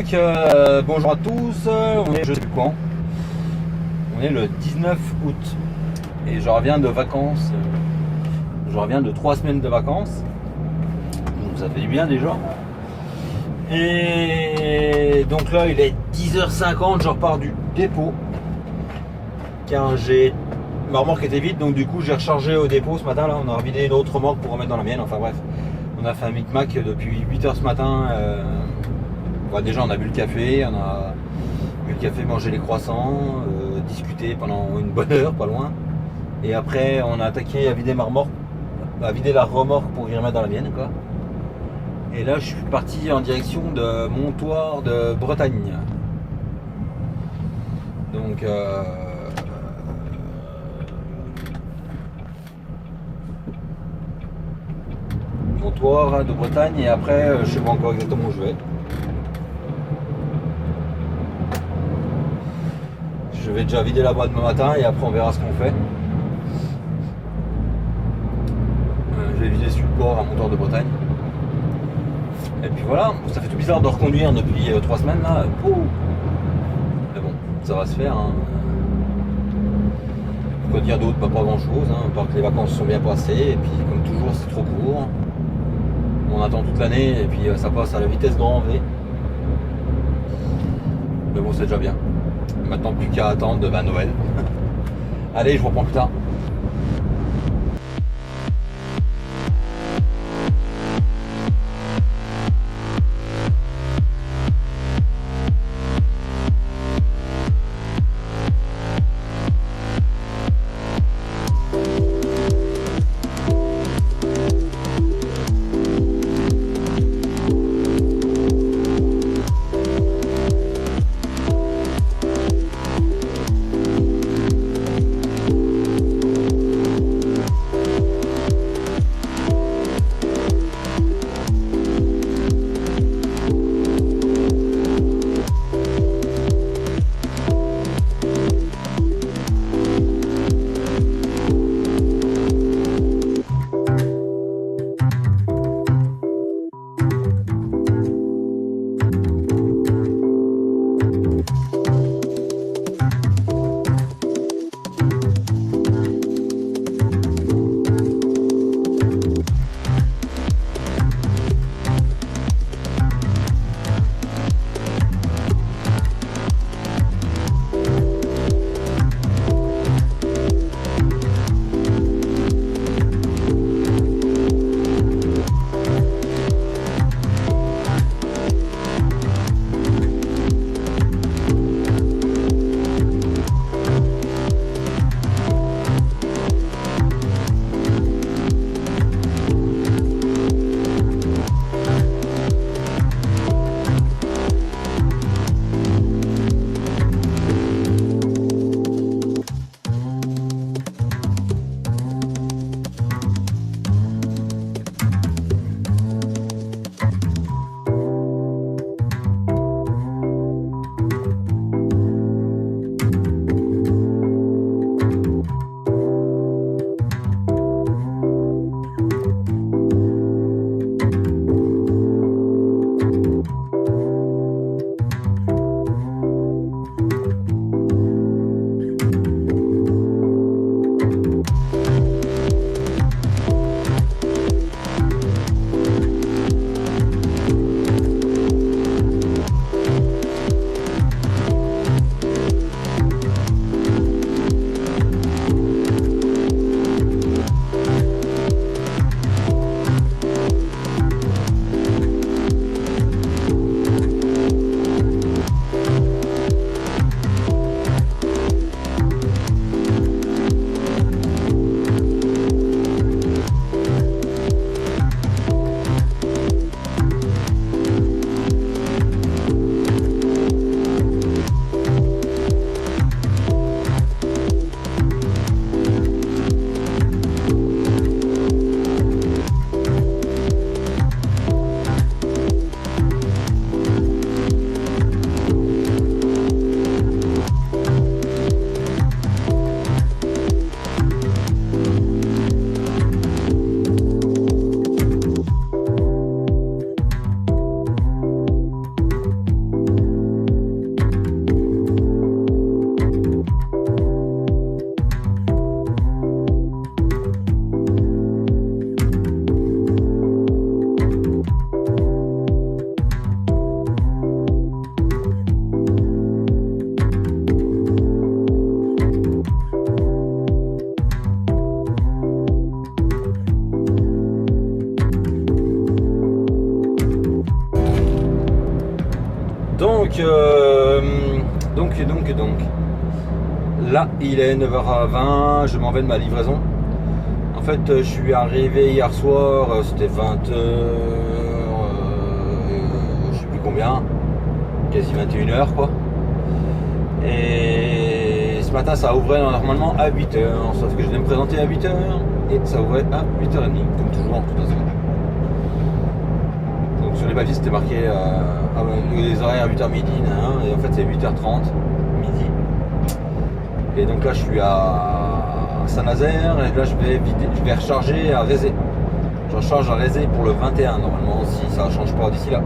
Donc bonjour à tous, on est je sais plus quand. On est le 19 août et je reviens de vacances. Je reviens de 3 semaines de vacances. Donc ça fait du bien déjà. Et donc là il est 10h50, je repars du dépôt. Car ma remorque était vide, donc du coup j'ai rechargé au dépôt ce matin là. On a revidé une autre remorque pour remettre dans la mienne. Enfin bref, on a fait un micmac depuis 8h ce matin. Déjà on a bu le café, mangé les croissants, discuté pendant une bonne heure, pas loin. Et après on a attaqué à vider la remorque pour y remettre dans la mienne quoi. Et là je suis parti en direction de Montoire de Bretagne. Donc Montoire de Bretagne et après je sais pas encore exactement où je vais. Je vais déjà vider la boîte demain matin et après on verra ce qu'on fait. Je vais vider sur le port à Montoire de Bretagne. Et puis voilà, ça fait tout bizarre de reconduire depuis 3 semaines là. Mais bon, ça va se faire. Hein. Quoi dire d'autre, pas grand chose, hein, part que les vacances sont bien passées et puis comme toujours c'est trop court. On attend toute l'année et puis ça passe à la vitesse grand V. Mais bon, c'est déjà bien. Maintenant plus qu'à attendre de Noël. Allez, je vous reprends plus tard. Là, il est 9h20, je m'en vais de ma livraison. En fait, je suis arrivé hier soir, c'était 20h, je sais plus combien, quasi 21h quoi. Et ce matin, ça ouvrait normalement à 8h, sauf que je devais me présenter à 8h et ça ouvrait à 8h30, comme toujours en toute façon. Donc sur les papiers, c'était marqué les horaires à 8h midi, et en fait c'est 8h30 midi. Et donc là je suis à Saint-Nazaire et là je vais recharger à Rézé. Je recharge à Rézé pour le 21 normalement si ça ne change pas d'ici là.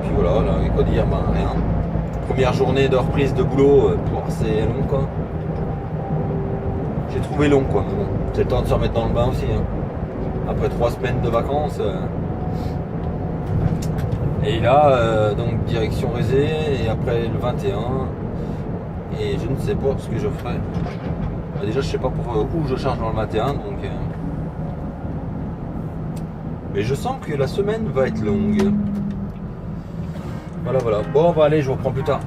Puis voilà, là, et quoi dire, rien. Première journée de reprise de boulot, c'est long quoi. J'ai trouvé long quoi, mais bon, c'est le temps de se remettre dans le bain aussi. Après 3 semaines de vacances. Et là, donc direction Rézé et après le 21. Et je ne sais pas ce que je ferai. Déjà je sais pas où je charge dans le 21 donc mais je sens que la semaine va être longue. Voilà. Bon bah allez, je vous reprends plus tard.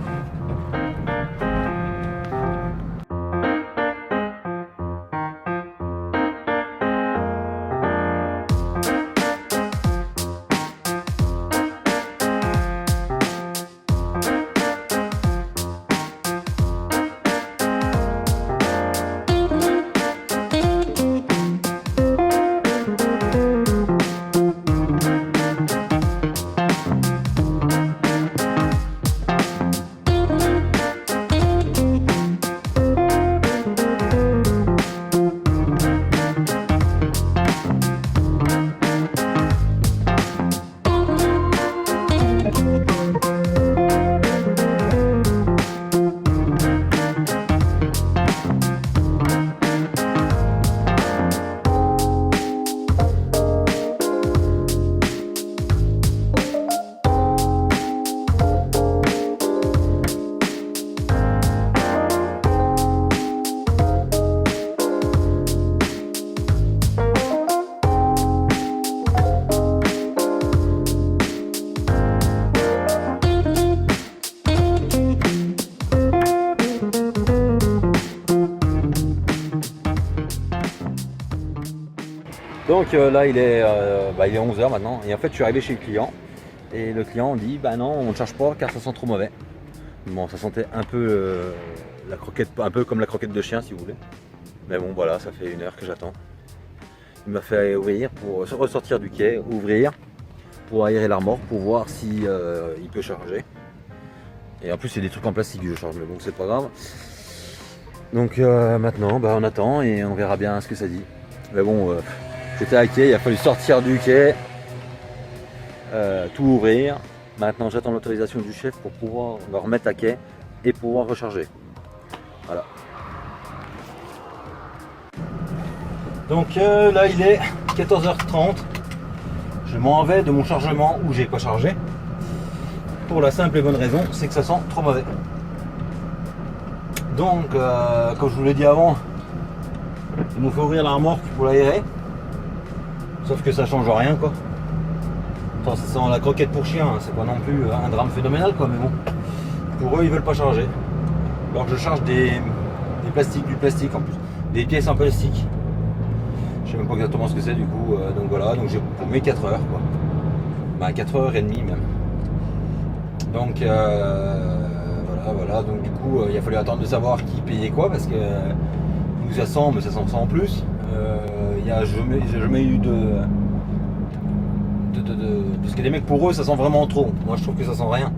Donc là il est 11h maintenant et en fait je suis arrivé chez le client et le client dit bah non on ne charge pas car ça sent trop mauvais. Bon ça sentait un peu la croquette, un peu comme la croquette de chien si vous voulez. Mais bon voilà, ça fait 1 heure que j'attends. Il m'a fait ouvrir pour ressortir du quai, ouvrir pour aérer la remorque pour voir si il peut charger. Et en plus c'est des trucs en plastique que je charge mais bon c'est pas grave. Donc maintenant on attend et on verra bien ce que ça dit. Mais bon j'étais à quai, il a fallu sortir du quai, tout ouvrir. Maintenant j'attends l'autorisation du chef pour pouvoir me remettre à quai et pouvoir recharger. Voilà. Donc là il est 14h30. Je m'en vais de mon chargement où j'ai pas chargé. Pour la simple et bonne raison, c'est que ça sent trop mauvais. Donc comme je vous l'ai dit avant, il nous fait ouvrir la remorque pour l'aérer. Sauf que ça change rien quoi. Attends, ça sent la croquette pour chien, hein. C'est pas non plus un drame phénoménal quoi, mais bon. Pour eux ils veulent pas charger. Alors que je charge du plastique en plus. Des pièces en plastique. Je sais même pas exactement ce que c'est du coup. Donc voilà, donc j'ai pour mes 4 heures quoi. Bah 4h30 même. Donc voilà, donc du coup il a fallu attendre de savoir qui payait quoi parce que nous ça sent, mais ça sent en plus. Il n'y a jamais eu parce que les mecs pour eux ça sent vraiment trop. Moi je trouve que ça sent rien.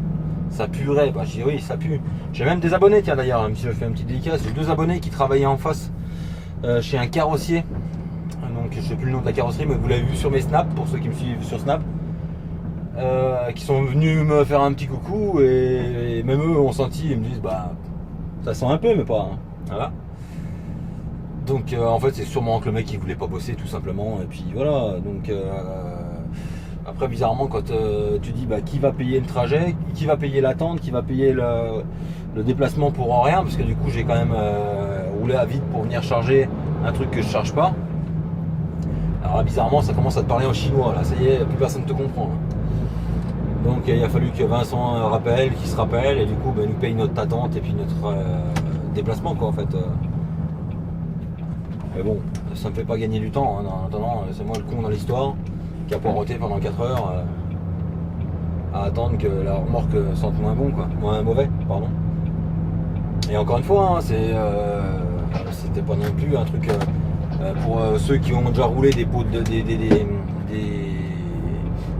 Ça puerait, bah je dis oui ça pue. J'ai même des abonnés, tiens d'ailleurs, même si je fais un petit dédicace, j'ai 2 abonnés qui travaillaient en face chez un carrossier. Donc je sais plus le nom de la carrosserie, mais vous l'avez vu sur mes snaps, pour ceux qui me suivent sur Snap. Qui sont venus me faire un petit coucou et même eux ont senti et me disent bah ça sent un peu mais pas hein. Voilà. Donc en fait c'est sûrement que le mec il voulait pas bosser tout simplement et puis voilà. Donc après bizarrement quand tu dis bah qui va payer le trajet, qui va payer l'attente, qui va payer le déplacement pour rien, parce que du coup j'ai quand même roulé à vide pour venir charger un truc que je charge pas. Alors là, bizarrement ça commence à te parler en chinois là, ça y est, plus personne te comprend là. Donc il a fallu que Vincent rappelle, qu'il se rappelle, et du coup nous paye notre attente et puis notre déplacement quoi en fait. Mais bon, ça me fait pas gagner du temps, hein. En attendant, c'est moi le con dans l'histoire qui a poireauté pendant 4 heures à attendre que la remorque sente moins bon quoi, moins mauvais, pardon. Et encore une fois, hein, c'était pas non plus un truc pour ceux qui ont déjà roulé des pots des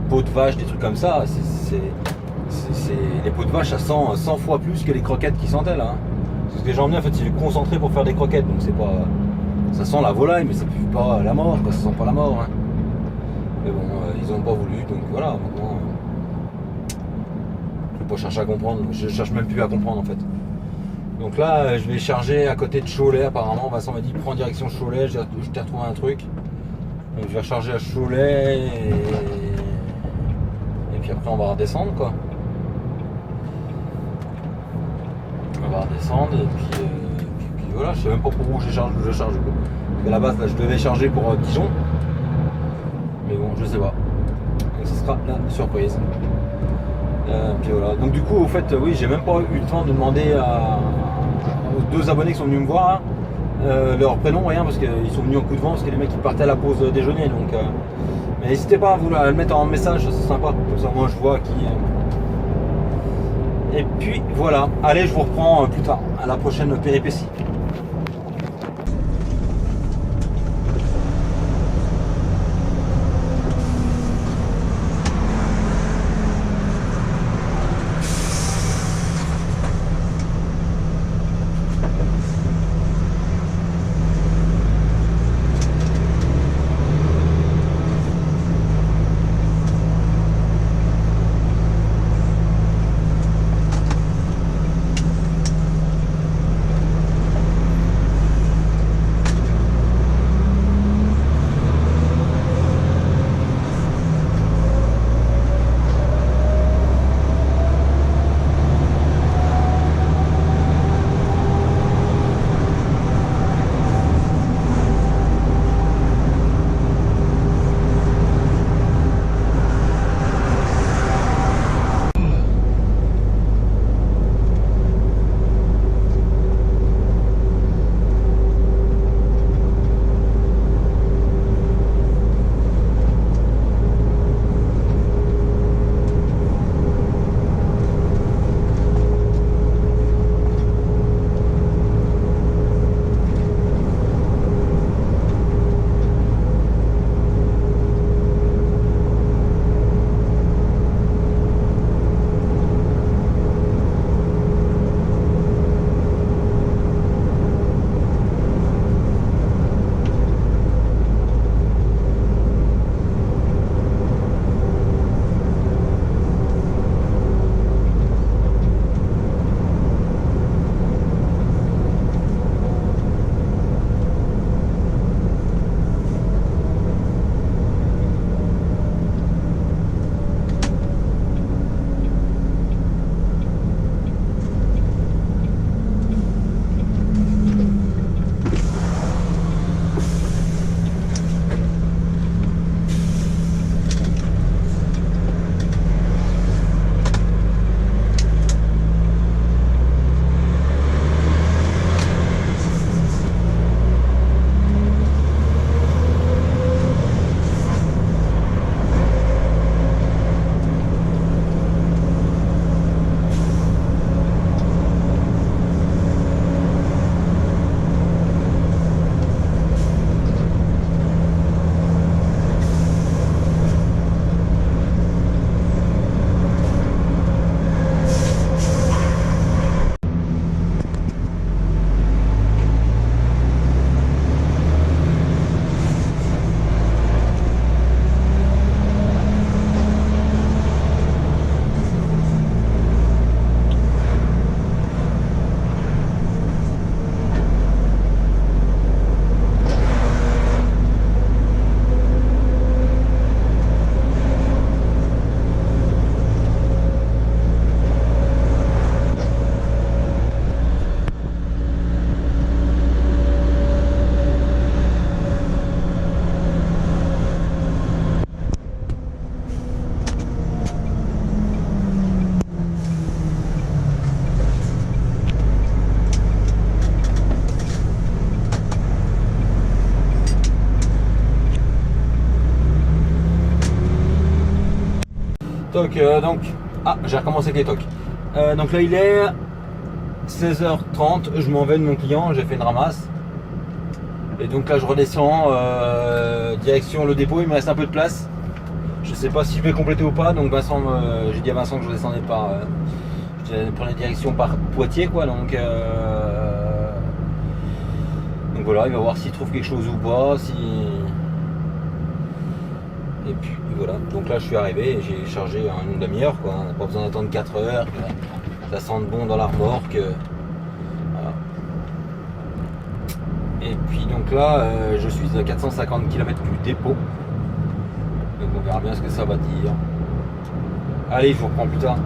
pots de vache, des trucs comme ça. Les pots de vache, ça sent 100 fois plus que les croquettes qui sentaient là. Hein. Parce que j'ai emmené en fait, c'est du concentré pour faire des croquettes, donc c'est pas, ça sent la volaille, mais ça pue pas la mort, quoi. Ça sent pas la mort. Hein. Mais bon, ils ont pas voulu, donc voilà. Maintenant, je vais pas chercher à comprendre. Je cherche même plus à comprendre en fait. Donc là, je vais charger à côté de Cholet. Apparemment, Vincent m'a dit prends direction Cholet. Je t'ai retrouvé un truc. Donc je vais recharger à Cholet et puis après on va redescendre quoi. On va redescendre et puis voilà. Je sais même pas pour où je charge quoi. Parce qu'à la base là, je devais charger pour Dijon. Mais bon, je sais pas. Donc ce sera la surprise. Puis voilà. Donc du coup, au fait, oui, j'ai même pas eu le temps de demander aux 2 abonnés qui sont venus me voir leur prénom, rien, parce qu'ils sont venus en coup de vent, parce que les mecs ils partaient à la pause déjeuner. Donc, mais n'hésitez pas à le mettre en message, c'est sympa. Comme ça, moi, je vois qui. Et puis voilà. Allez, je vous reprends plus tard à la prochaine péripétie. toc, donc. Ah, j'ai recommencé avec les tocs. Donc là, il est 16h30. Je m'en vais de mon client. J'ai fait une ramasse. Et donc là, je redescends direction le dépôt. Il me reste un peu de place. Je sais pas si je vais compléter ou pas. Donc Vincent, j'ai dit à Vincent que je descendais par. Je prenais direction par Poitiers, quoi. Donc voilà, il va voir s'il trouve quelque chose ou pas. Si. Et puis voilà, donc là je suis arrivé et j'ai chargé en une demi-heure quoi, on n'a pas besoin d'attendre 4 heures, que ça sente bon dans la remorque. Voilà. Et puis donc là je suis à 450 km du dépôt. Donc on verra bien ce que ça va dire. Allez, je vous reprends plus tard.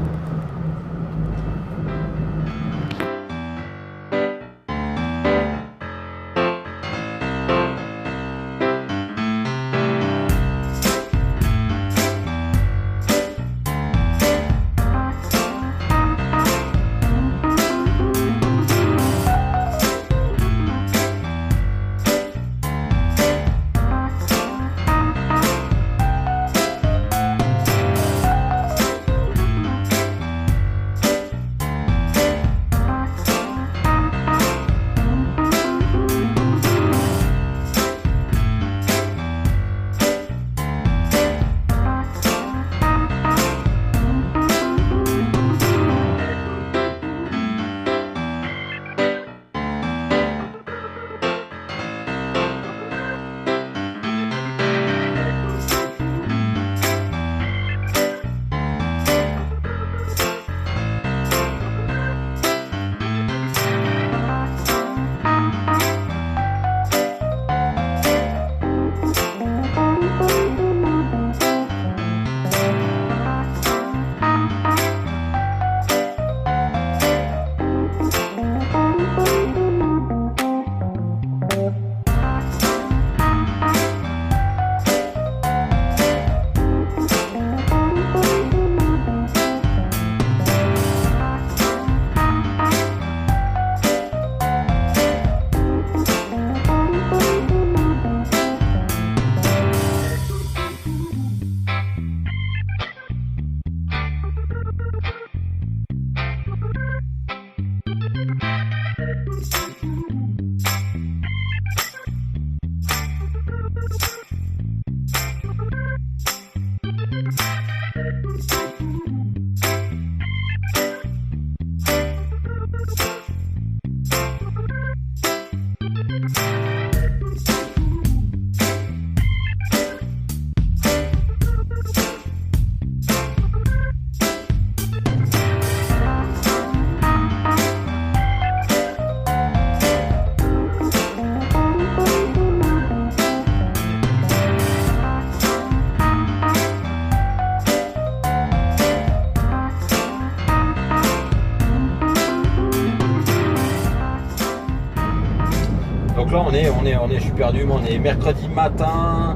Donc là je suis perdu, mais on est mercredi matin.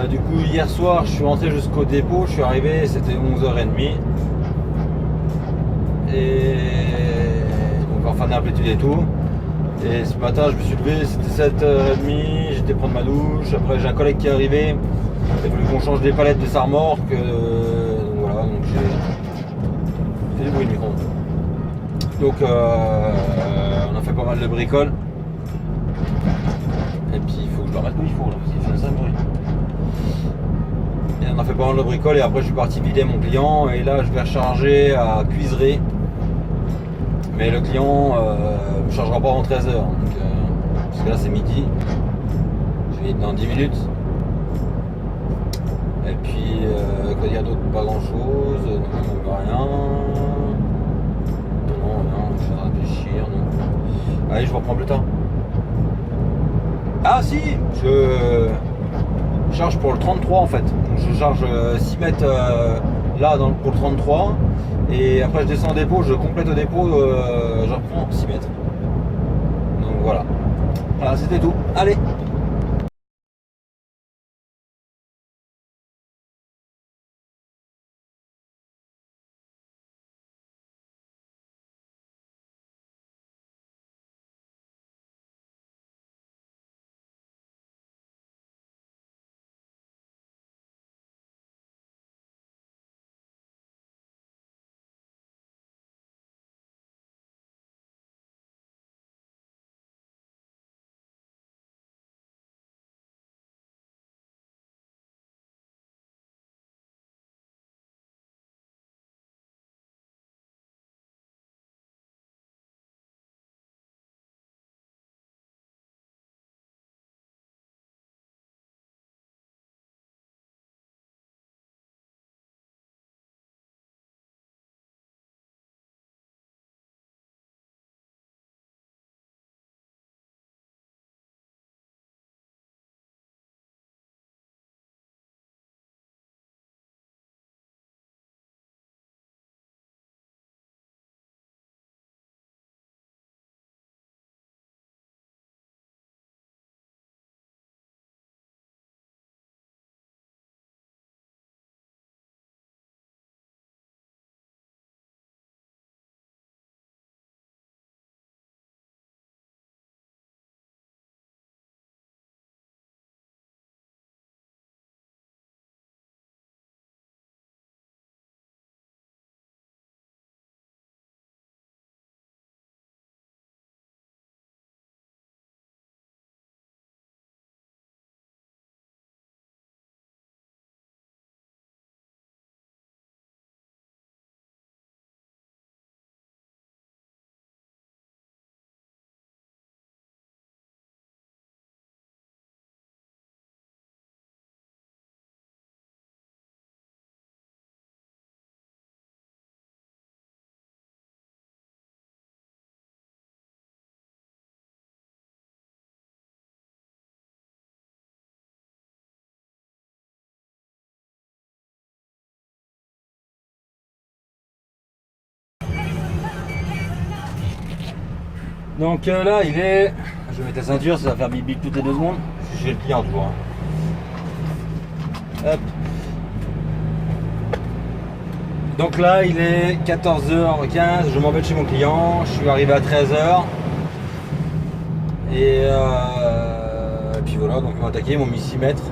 Du coup hier soir je suis rentré jusqu'au dépôt, je suis arrivé, c'était 11h30. Et donc enfin d'amplitude et tout. Et ce matin je me suis levé, c'était 7h30, j'étais prendre ma douche, après j'ai un collègue qui est arrivé, il a voulu qu'on change des palettes de sa remorque. Donc voilà, donc j'ai fait du bruit de micro. Donc on a fait pas mal de bricoles. Et puis il faut que je le remette où il faut là, parce qu'il fait un bruit. Et on a fait pas mal de bricoles et après je suis parti vider mon client et là je vais recharger à Cuiseray. Mais le client ne me chargera pas avant 13h. Donc, parce que là c'est midi. Je vais être dans 10 minutes. Et puis quoi dire d'autre, pas grand chose. Non, rien. Non, rien, je suis en train de réfléchir. Non. Allez, je vous reprends plus tard. Ah si, je charge pour le 33 en fait. Donc, je charge 6 mètres là pour le 33 et après je descends au dépôt, je complète au dépôt, je reprends 6 mètres. Donc voilà. Voilà, c'était tout. Allez. Donc là il est, je vais mettre la ceinture, ça va faire bip bip toutes les 2 secondes. Je suis chez le client toujours. Hop. Donc là il est 14h15, je m'en vais de chez mon client, je suis arrivé à 13h. Et puis voilà, donc ils m'ont attaqué, ils m'ont mis 6 mètres.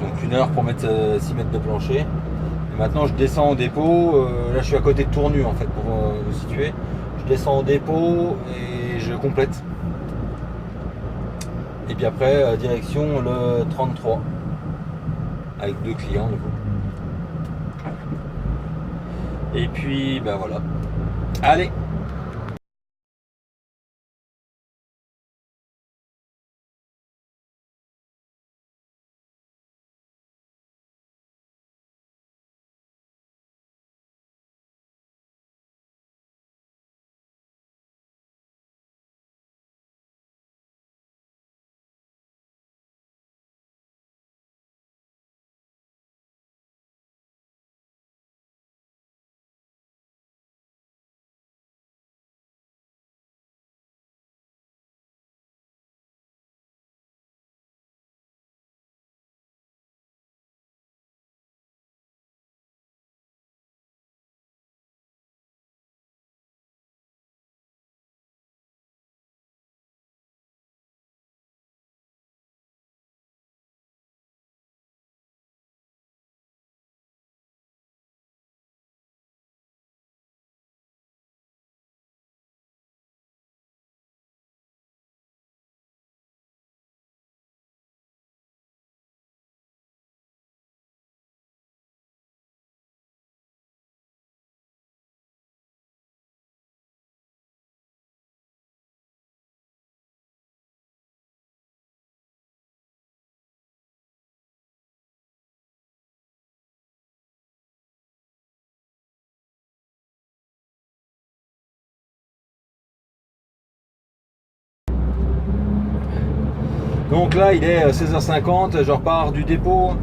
Donc 1 heure pour mettre 6 mètres de plancher. Et maintenant je descends au dépôt, là je suis à côté de Tournu en fait pour vous situer. Je descends au dépôt et je complète. Et puis après direction le 33 avec 2 clients du coup. Et puis ben voilà. Allez. Donc là il est 16h50, je repars du dépôt.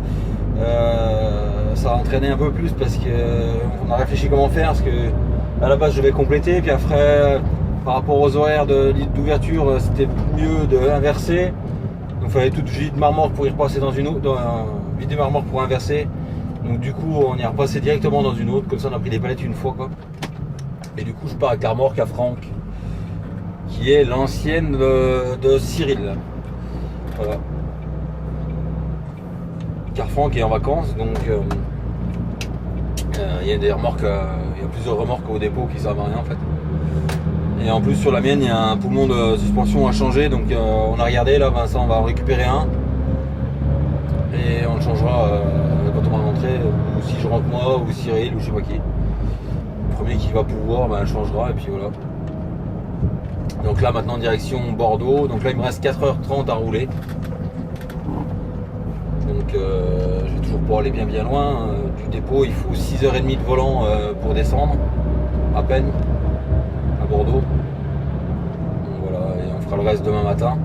Ça va entraîner un peu plus parce qu'on a réfléchi comment faire, parce que à la base je vais compléter, puis après par rapport aux horaires d'ouverture c'était mieux de inverser. Donc il fallait tout vide marmorque pour y repasser dans une autre, vide marmorque pour inverser. Donc du coup on y a repassé directement dans une autre, comme ça on a pris des palettes une fois quoi. Et du coup je pars avec la remorque à Franck, qui est l'ancienne de Cyril. Voilà. Car Franck est en vacances, donc il y a des remorques, il y a plusieurs remorques au dépôt qui servent à rien en fait. Et en plus sur la mienne il y a un poumon de suspension à changer, donc on a regardé là, Vincent on va en récupérer un et on le changera quand on va rentrer, ou si je rentre moi ou Cyril ou je sais pas qui. Le premier qui va pouvoir ben, le changera et puis voilà. Donc là maintenant direction Bordeaux, donc là il me reste 4h30 à rouler. Donc je vais toujours pour aller bien loin du dépôt, il faut 6h30 de volant pour descendre, à peine, à Bordeaux. Donc voilà, et on fera le reste demain matin.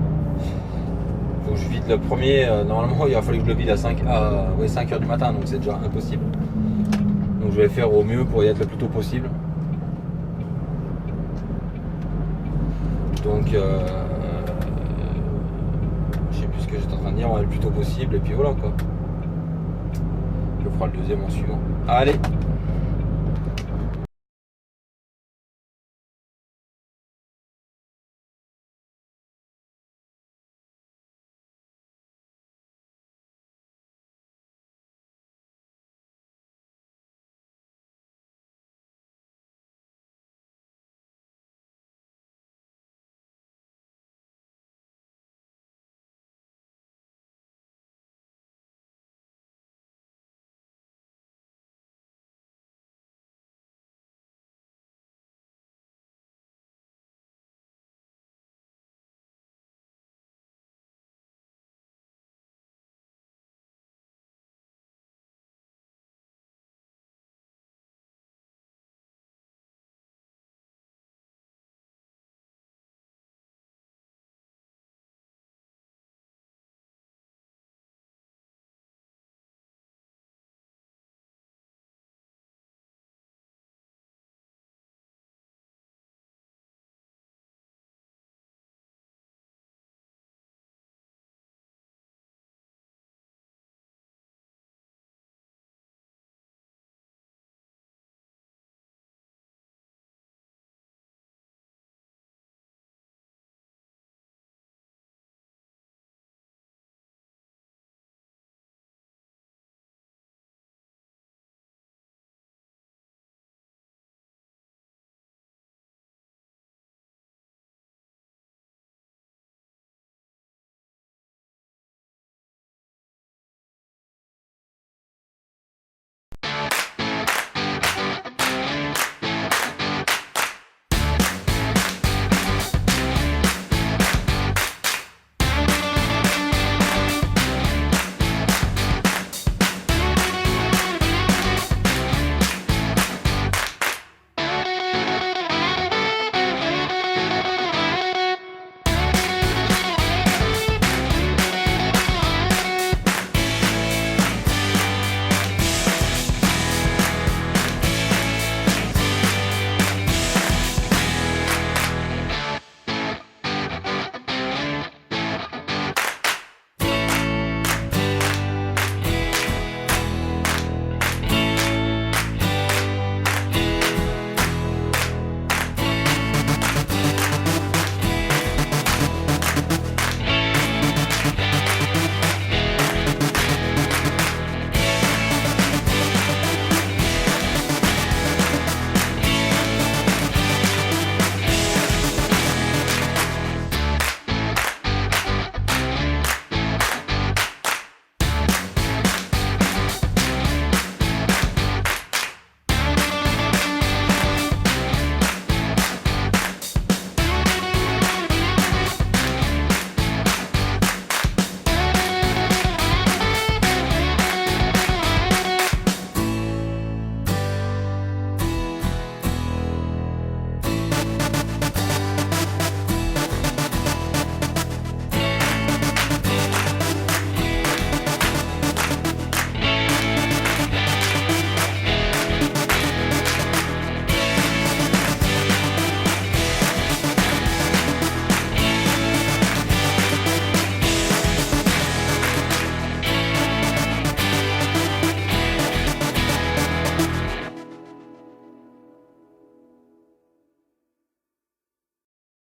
Faut que je vide le premier, normalement il a fallu que je le vide à 5h du matin, donc c'est déjà impossible. Donc je vais faire au mieux pour y être le plus tôt possible. Donc je sais plus ce que j'étais en train de dire, on va le plus tôt possible et puis voilà quoi. Je ferai le deuxième en suivant. Allez!